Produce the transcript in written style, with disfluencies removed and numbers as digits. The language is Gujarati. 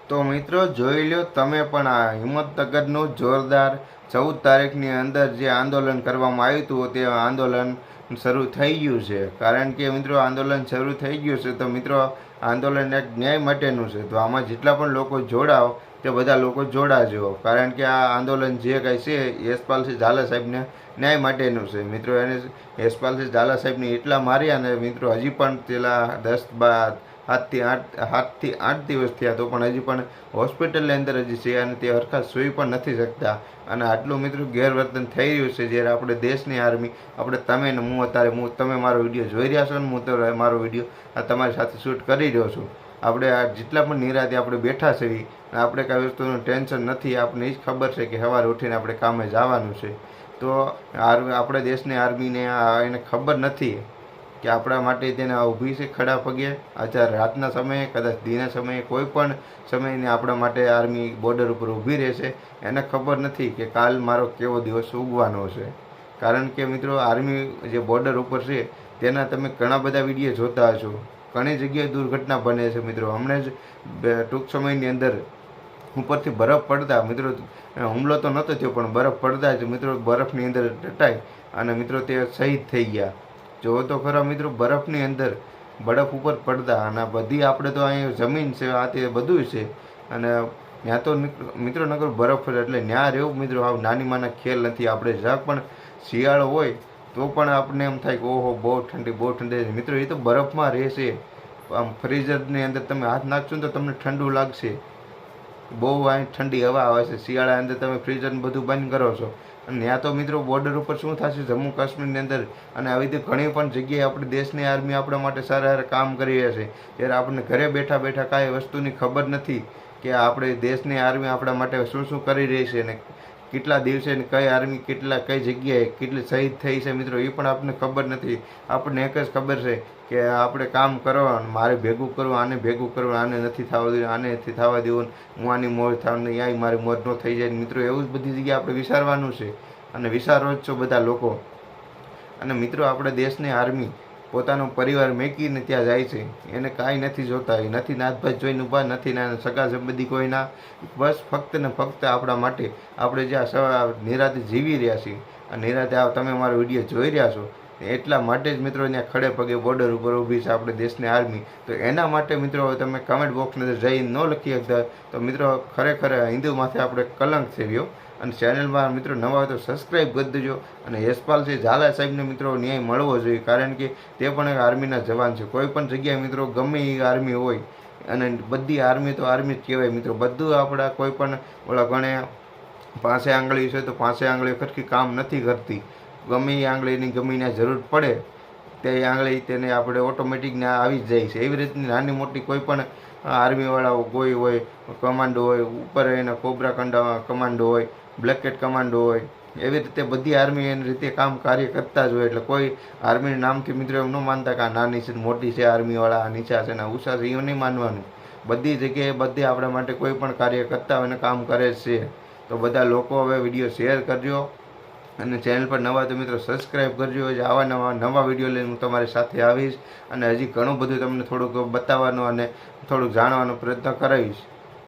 તો મિત્રો જોઈ લો તમે પણ આ હિંમતનગરનું જોરદાર 14 તારીખની અંદર જે આંદોલન કરવામાં આવ્યું હતું તે આંદોલન શરૂ થઈ ગયું છે. કારણ કે મિત્રો આંદોલન શરૂ થઈ ગયું છે તો મિત્રો આંદોલન એક ન્યાય માટેનું છે. તો આમાં જેટલા પણ લોકો જોડાવ તે બધા લોકો જોડાજો. કારણ કે આ આંદોલન જે કાંઈ છે યશપાલસિંહ ઝાલા સાહેબને ન્યાય માટેનું છે. મિત્રો એને યશપાલસિંહ ઝાલા સાહેબને એટલા માર્યા ને મિત્રો હજી પણ પેલા 7થી 8 દિવસ થયા તો પણ હજી પણ હોસ્પિટલની અંદર હજી છે અને તે હરખા સૂઈ પણ નથી શકતા. અને આટલું મિત્રો ગેરવર્તન થઈ રહ્યું છે જ્યારે આપણે દેશની આર્મી આપણે તમે ને હું અત્યારે તમે મારો વિડીયો જોઈ રહ્યા છો ને હું તો મારો વિડીયો આ તમારી સાથે શૂટ કરી રહ્યો છું. આપણે આ જેટલા પણ નિરાતે આપણે બેઠા છીએ આપણે કાંઈ વસ્તુનું ટેન્શન નથી. આપણને એ જ ખબર છે કે સવારે ઉઠીને આપણે કામે જવાનું છે. તો આપણે દેશની આર્મીને એને ખબર નથી કે આપણા માટે તેને ઊભી છે ખડા પગે. અત્યારે રાતના સમયે કદાચ દીના સમયે કોઈ પણ સમયને આપણા માટે આર્મી બોર્ડર ઉપર ઊભી રહેશે. એને ખબર નથી કે કાલ મારો કેવો દિવસ ઉગવાનો છે. કારણ કે મિત્રો આર્મી જે બોર્ડર ઉપર છે તેના તમે ઘણા બધા વિડીયો જોતા હશો. ઘણી જગ્યાએ દુર્ઘટના બને છે મિત્રો. હમણાં જ ટૂંક સમયની અંદર ઉપરથી બરફ પડતા મિત્રો હુમલો તો નહોતો થયો પણ બરફ પડતા જ મિત્રો બરફની અંદર દટાઈ અને મિત્રો તે શહીદ થઈ ગયા. જો તો ખરા મિત્રો બરફની અંદર બરફ ઉપર પડતા અને બધી આપણે તો અહીં જમીન છે આ તે બધું છે અને ત્યાં તો મિત્રો નગર બરફ એટલે ત્યાં રહેવું મિત્રો આવ નાની માના ખેલ નથી. આપણે જરાક પણ શિયાળો હોય તો પણ આપણને એમ થાય કે ઓહો બહુ ઠંડી મિત્રો એ તો બરફમાં રહેશે. આમ ફ્રીઝરની અંદર તમે હાથ નાખશો ને તો તમને ઠંડુ લાગશે. બહુ અહીં ઠંડી હવા આવે છે. શિયાળા અંદર તમે ફ્રીઝર બધું બંધ કરો છો અને ત્યાં તો મિત્રો બોર્ડર ઉપર શું થશે જમ્મુ કાશ્મીરની અંદર અને આવી રીતે ઘણી પણ જગ્યાએ આપણી દેશની આર્મી આપણા માટે સારા સારા કામ કરી રહ્યા છે. ત્યારે આપણને ઘરે બેઠા બેઠા કાંઈ વસ્તુની ખબર નથી કે આપણે દેશની આર્મી આપણા માટે શું શું કરી રહી છે ને કેટલા દિવસે ને કઈ આર્મી કઈ જગ્યાએ કેટલી શહીદ થઈ છે મિત્રો એ પણ આપણને ખબર નથી. આપણને એક જ ખબર છે કે આપણે કામ કરવાનું મારે ભેગું કરવું આને ભેગું કરવું આને નથી થવા દેવું આને નથી થવા દેવું હું આની મોજ થવાનું યાય મારી મોજ ન થઈ જાય મિત્રો. એવું જ બધી જગ્યાએ આપણે વિચારવાનું છે અને વિચારો જ છો બધા લોકો. અને મિત્રો આપણે દેશની આર્મી પોતાનો પરિવાર મેકીને ત્યાં જાય છે. એને કાંઈ નથી જોતા. એ નથી નાતભાત જોઈને ઊભા નથી ના સગા સંબંધી કોઈના. બસ ફક્ત ને ફક્ત આપણા માટે આપણે જ્યાં નિરાતે જીવી રહ્યા છીએ અને નિરાતે તમે મારો વિડીયો જોઈ રહ્યા છો એટલા માટે જ મિત્રો ત્યાં ખડે પગે બોર્ડર ઉપર ઊભી છે આપણે દેશની આર્મી. તો એના માટે મિત્રો તમે કમેન્ટ બોક્સની અંદર જઈ ન લખી શકતા તો મિત્રો ખરેખર હિન્દુ માથે આપણે કલંક થઈ ગયો. અને ચેનલમાં મિત્રો નવા હોય તો સબસ્ક્રાઈબ કરી દેજો. અને યશપાલસિંહ ઝાલા સાહેબને મિત્રો ન્યાય મળવો જોઈએ. કારણ કે તે પણ એક આર્મીના જવાન છે. કોઈ પણ જગ્યાએ મિત્રો ગમે એ આર્મી હોય અને બધી આર્મી તો આર્મી જ કહેવાય મિત્રો. બધું આપણા કોઈ પણ ઓલા ગણે પાસે આંગળી છે તો પાસે આંગળી સરખી કામ નથી કરતી. ગમે એ આંગળીની ગમે જરૂર પડે તે આંગળી તેને આપણે ઓટોમેટિક આવી જ જાય છે. એવી રીતની નાની મોટી કોઈ પણ આર્મીવાળાઓ કોઈ હોય કમાન્ડો હોય ઉપર એના કોબરા કમાન્ડો હોય બ્લેકેટ કમાન્ડો હોય એવી રીતે બધી આર્મી એની રીતે કાર્ય કરતા જ હોય. એટલે કોઈ આર્મીના નામથી મિત્રો એમ ન માનતા કે આ નાની છે મોટી છે આર્મીવાળા આ નીચા છે ને ઉષા છે એવું નહીં માનવાનું. બધી જગ્યાએ બધે આપણા માટે કોઈ પણ કાર્ય કરતા હોય ને કામ કરે છે. તો બધા લોકો હવે વિડીયો શેર કરજો અને ચેનલ પર નવા તો મિત્રો સબસ્ક્રાઈબ કરજો. આવા નવા વિડીયો લઈને હું તમારી સાથે આવીશ અને હજી ઘણું બધું તમને થોડુંક બતાવવાનો અને થોડુંક જાણવાનો પ્રયત્ન કરાવીશ.